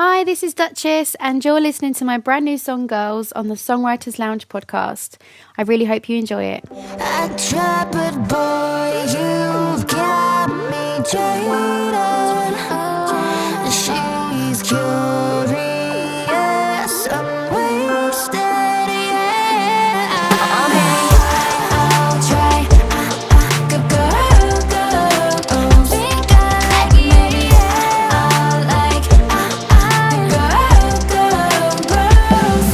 Hi, this is Duchess, and you're listening to my brand new song, Gurlz, on the Songwriters Lounge podcast. I really hope you enjoy it. I try, but boy, you've got me jaded. She's curious, I'm wasted, yeah. I'll try, good girl, think I like me, I'll like, girls.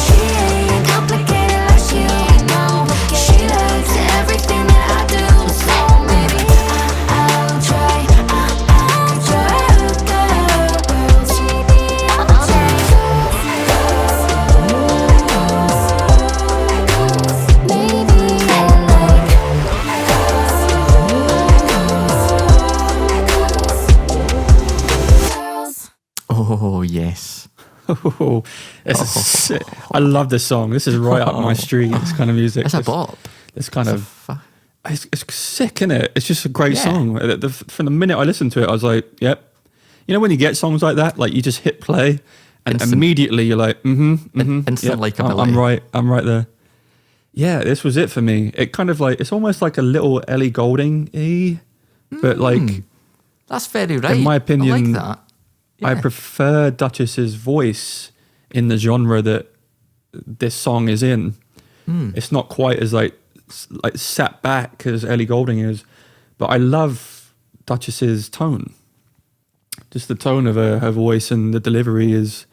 She ain't complicated like you know. She loves everything that I do, so maybe I'll try, girls. Maybe I like girls. Oh, yes. Oh, I love this song. This is right up my street. This kind of music. It's a bop. This kind It's of. It's sick, isn't it? It's just a great Yeah. song. From the minute I listened to it, I was like, "Yep." You know when you get songs like that, like you just hit play, and Instant- immediately you're like, instant yep, likability. I'm right there. Yeah, this was it for me. It kind of like it's almost like a little Ellie Goulding-y, but like That's very right. in my opinion, I like that. I Yeah. prefer Duchess's voice in the genre that this song is in. It's not quite as like sat back as Ellie Goulding is, but I love Duchess's tone. Just the tone of her voice and the delivery is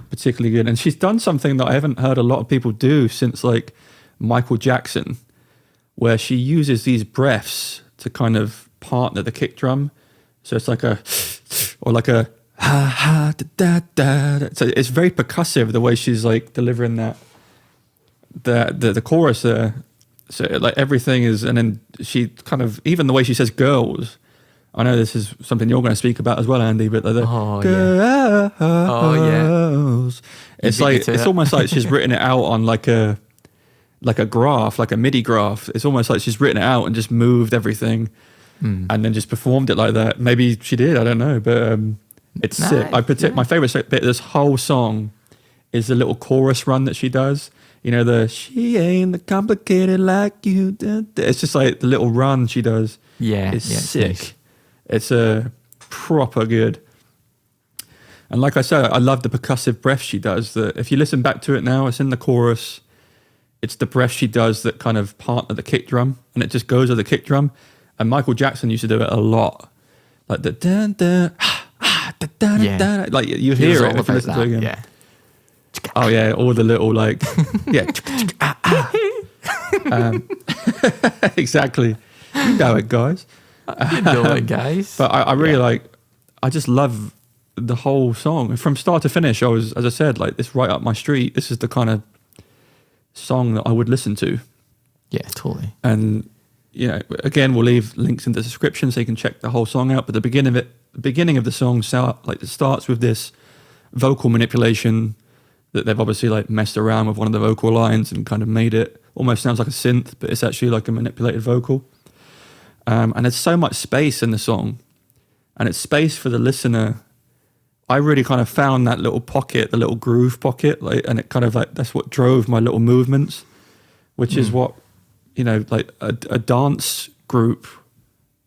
particularly good. And she's done something that I haven't heard a lot of people do since like Michael Jackson, where she uses these breaths to kind of partner the kick drum. So it's like a, or like a, ha ha da da da. So it's very percussive the way she's like delivering the chorus there. So like everything is, and then she kind of, even the way she says girls. I know this is something you're going to speak about as well, Andy, but the Oh, yeah. girls. It's beat me like to it's it. almost like she's written it out on like a graph, like a MIDI graph. It's almost like she's written it out and just moved everything, and then just performed it like that. Maybe she did, I don't know, but it's sick. Nice, My favorite bit of this whole song is the little chorus run that she does. You know, the she ain't complicated like you. It's just like the little run she does. Yeah, It's yeah, sick. nice. It's a proper good. And like I said, I love the percussive breath she does. That if you listen back to it now, it's in the chorus. It's the breath she does that kind of partner the kick drum, and it just goes with the kick drum. And Michael Jackson used to do it a lot, like the dun dun da da Yeah. da. Like you He was hear all it if you about listen to it again. that. Yeah. Oh yeah, all the little like yeah, exactly. You know it, guys. You know it, guys. But I really like. I just love the whole song from start to finish. I was, as I said, like this right up my street. This is the kind of song that I would listen to. Yeah, totally. And you know, again, we'll leave links in the description so you can check the whole song out. But the beginning of the song, it starts with this vocal manipulation that they've obviously like messed around with one of the vocal lines and kind of made it almost sounds like a synth, but it's actually like a manipulated vocal. And there's so much space in the song, and it's space for the listener. I really kind of found that little pocket, the little groove pocket, like, and it kind of like that's what drove my little movements, which is what, you know, like a dance group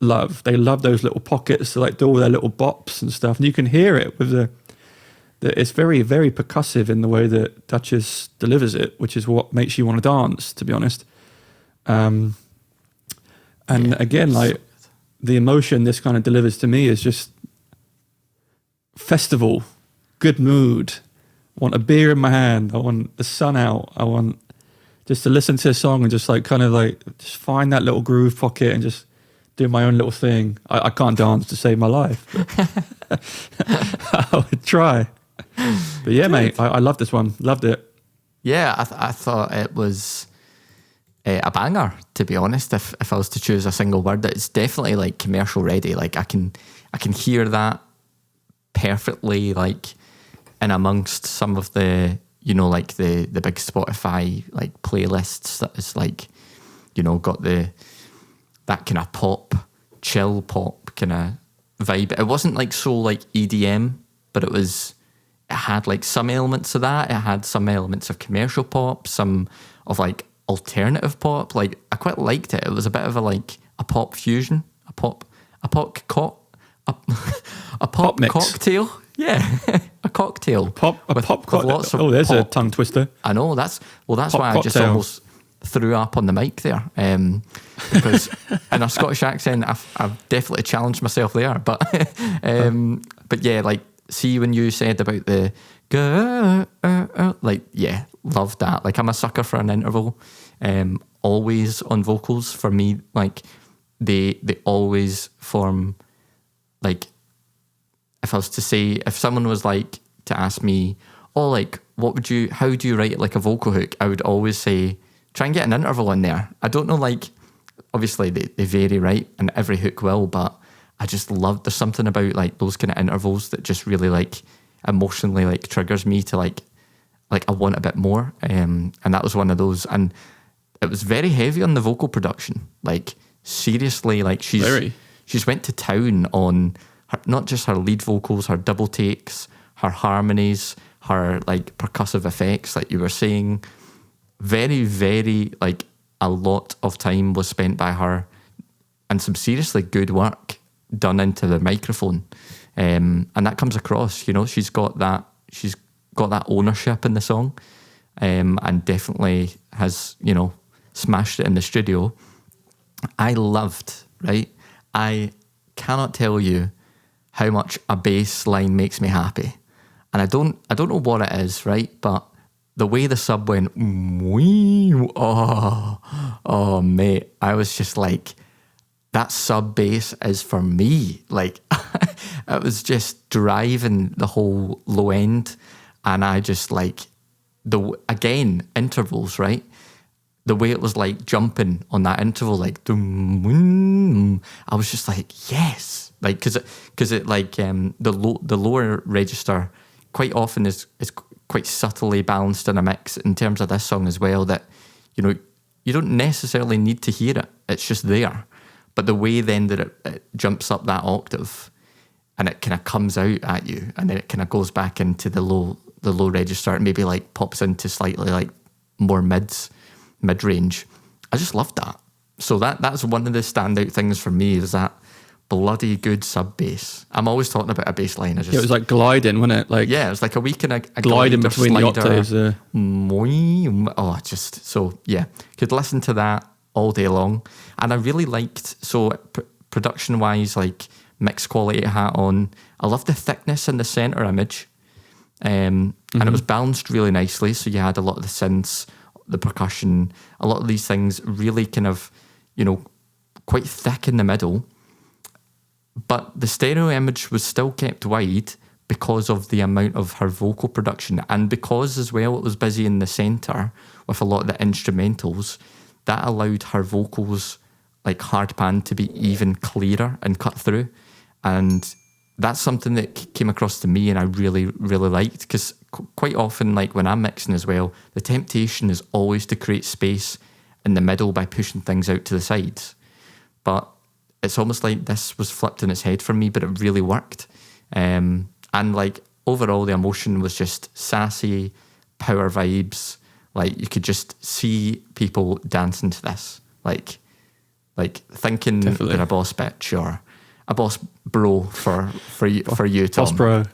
love. They love those little pockets to like do all their little bops and stuff, and you can hear it with the it's very, very percussive in the way that Duchess delivers it, which is what makes you want to dance, to be honest. And again, like the emotion this kind of delivers to me is just festival, good mood. I want a beer in my hand. I want the sun out. I want just to listen to a song and just like kind of like just find that little groove pocket and just do my own little thing. I can't dance to save my life. I would try. But yeah, mate, I love this one. Loved it. Yeah, I thought it was a banger, to be honest. If I was to choose a single word, it's definitely like commercial ready. Like I can hear that perfectly, like in amongst some of the, you know, like the big Spotify like playlists that is like, you know, got that kind of pop, chill pop kind of vibe. It wasn't like so like EDM but it had like some elements of that. It had some elements of commercial pop, some of like alternative pop. Like I quite liked it. It was a bit of a pop fusion, a pop mix. cocktail. Yeah, a cocktail. A pop with cocktail. lots of There's a pop. tongue twister. I know that's Pop why I just cocktail. almost threw up on the mic there, because in a Scottish accent, I've definitely challenged myself there. But yeah, like see when you said about the like yeah, loved that. Like I'm a sucker for an interval, always on vocals for me. Like they always form like. If I was to say, if someone was like to ask me, oh, like, how do you write like a vocal hook? I would always say, try and get an interval in there. I don't know, like, obviously they vary, right? And every hook will, but I just love, there's something about like those kind of intervals that just really like emotionally like triggers me to like I want a bit more. And that was one of those. And it was very heavy on the vocal production. Like, seriously, like she's went to town on not just her lead vocals, her double takes, her harmonies, her like percussive effects, like you were saying. Very, very, like a lot of time was spent by her and some seriously good work done into the microphone. And that comes across, you know, she's got that ownership in the song, and definitely has, you know, smashed it in the studio. I loved, right? I cannot tell you how much a bass line makes me happy. And I don't know what it is, right? But the way the sub went, oh mate, I was just like, that sub bass is for me. Like, it was just driving the whole low end. And I just like, again, intervals, right? The way it was like jumping on that interval, like, I was just like, yes. Like, because it like, the lower register quite often is quite subtly balanced in a mix in terms of this song as well, that, you know, you don't necessarily need to hear it. It's just there. But the way then that it jumps up that octave and it kind of comes out at you and then it kind of goes back into the low register and maybe like pops into slightly like more mid-range. I just loved that. So that's one of the standout things for me, is that bloody good sub bass. I'm always talking about a bass line. It was like gliding, wasn't it? Like, yeah, it was like a wee kind of gliding between the octaves. Oh, just so yeah, could listen to that all day long. And I really liked, so production wise, like mix quality hat on. I love the thickness in the center image, and it was balanced really nicely. So you had a lot of the synths, the percussion, a lot of these things really kind of, you know, quite thick in the middle. But the stereo image was still kept wide because of the amount of her vocal production, and because as well it was busy in the centre with a lot of the instrumentals. That allowed her vocals, like hard pan, to be even clearer and cut through. And that's something that came across to me and I really, really liked, because quite often, like when I'm mixing as well, the temptation is always to create space in the middle by pushing things out to the sides. But it's almost like this was flipped in its head for me, but it really worked. And like overall, the emotion was just sassy, power vibes. Like you could just see people dancing to this, like thinking Definitely. they're a boss bitch or a boss bro for you, Tom. Boss bro.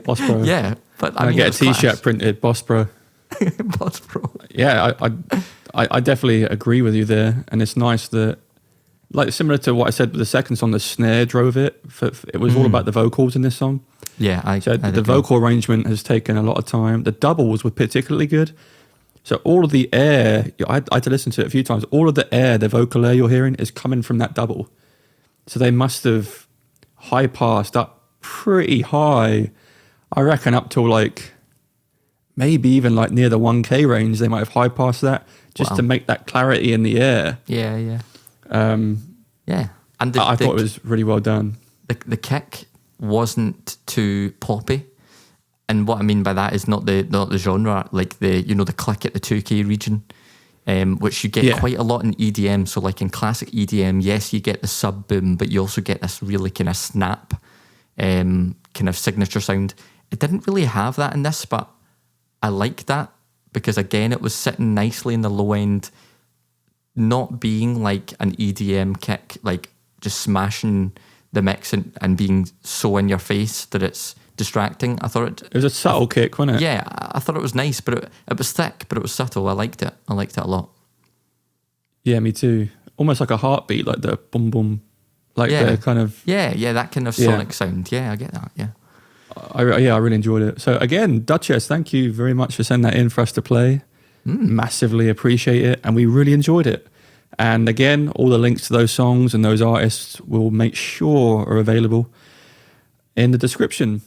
Boss bro. Yeah, but I mean, get a it was T-shirt class. printed, boss bro. Boss bro. Yeah, I definitely agree with you there, and it's nice that, like, similar to what I said with the second song, the snare drove it. It was all about the vocals in this song. Yeah, I The agree. vocal arrangement has taken a lot of time. The doubles were particularly good. So all of the air, I had to listen to it a few times. All of the air, the vocal air you're hearing, is coming from that double. So they must have high passed up pretty high. I reckon up till like maybe even like near the 1K range, they might have high passed that just to make that clarity in the air. Yeah. Yeah, And I thought it was really well done. the kick wasn't too poppy, and what I mean by that is not the genre, like the click at the 2K region, which you get quite a lot in EDM. So like in classic EDM, yes, you get the sub boom, but you also get this really kind of snap kind of signature sound. It didn't really have that in this, but I like that because again, it was sitting nicely in the low end, not being like an EDM kick, like just smashing the mix and being so in your face that it's distracting. I thought it was a subtle kick, wasn't it? Yeah, I thought it was nice, but it was thick, but it was subtle. I liked it. I liked it a lot. Yeah, me too. Almost like a heartbeat, like the boom boom, like the kind of that kind of sonic sound. Yeah, I get that. Yeah. I really enjoyed it. So again, Duchess, thank you very much for sending that in for us to play. Massively appreciate it, and we really enjoyed it. And again, all the links to those songs and those artists we'll make sure are available in the description.